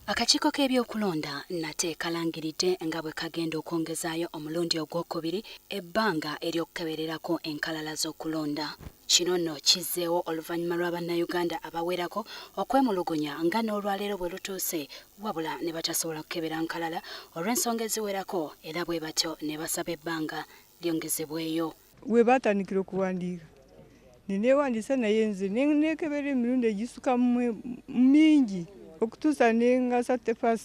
Akakiiko k'ebyokulonda nate kalangiridde nga bwe kagenda okwongezaayo omulundi ogwokubiri ebbanga ery'okukebererako enkalala z'okulonda. Kino nno kizzeewo oluvannyuma lwa bannayuganda abawerako okwemulugunya nga n'olwaleero bwe lutuuse wabula ne batasobola kukebera nkalala olw'ensonga eziwerako era bwe batyo ne basaba ebbanga lyongezebweyo. We baatandikira okuwandiika neneewandiisa naye nze neekebera emirundi egisuka mingi okutuusa nengasa 31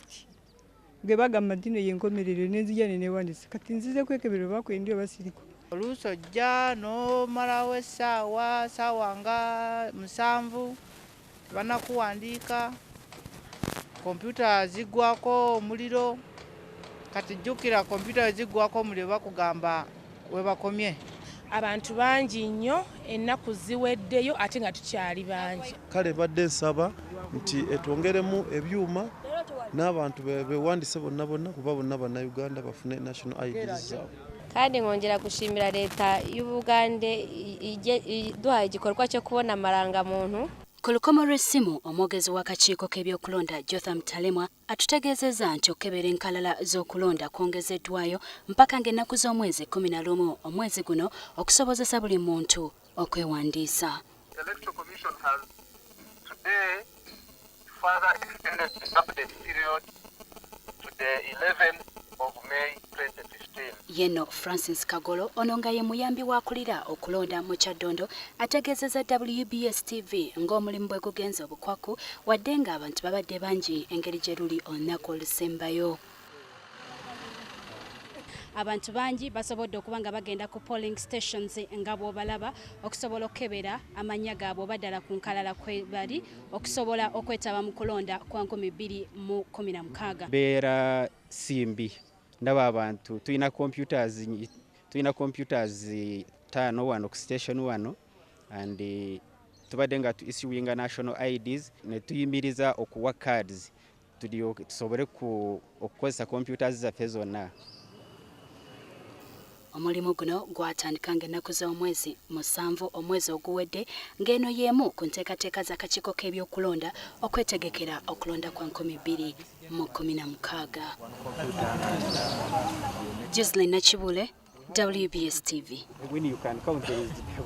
ge bagamba nti yenkomerere nenzija neneewandiisa kati nzize kwekebera oba kwendi oba siriko. Oluusi ojja n'omalawo essaawa nga 7 banakuwandiika, kompyuta ziggwako omuliro. Kati jjukira kompyuta ziggwako omuliro bakugamba we bakomye. Abantu bangi nnyo ennaku ziweddeyo ate nga tukyali bangi. Kale badde nsaba nti etwongeremu ebyuma n'abantu bewandiise bonna kuba bonna bannayuganda bafune national IDs zaabwe. Kandi ngongera kushimira leta y'Ubuganda iduha igikorwa cyo kubona amarangamuntu. Ku lukomo lw'essimu omwogezi w'akakiiko k'ebyokulonda Jotham Talemwa atutegeezezza nti okukebera enkalala z'okulonda kwongezeddwayo mpaka ng'ennaku z'omwezi 11 omwezi guno okusobozesa buli muntu okwewandiisa. Yenno Francis Kagolo ono nga ye muyambi w'akulira okulonda mu Kyaddondo ategeezezza WBS TV ng'omulimu bwe gugenze obukwaku wadde ng'abantu babadde bangi engeri gye luli olunaku olusembayo. Abantu bangi basobodde okuba nga bagenda ku polling stations nga bw'obalaba okusobola okukebera amannya gaabwe obaddala ku nkalala kwe bali okusobola okwetaba mu kulonda kwa 2016. Beera simbi ndaba abantu tulina computers 5 wano ku station wano and tubadde nga issuing national IDs ne tuyimiriza okuwa cards tusobole okukozesa computers zaffe zonna. Omulimu guno gwatandika ng'ennaku z'omwezi 7 omwezi oguwedde ng'eno y'emu ku nteekateeka z'akakiiko k'ebyokulonda okwetegekera okulonda kwa 2016. Jocelyn Nakibule, WBS TV.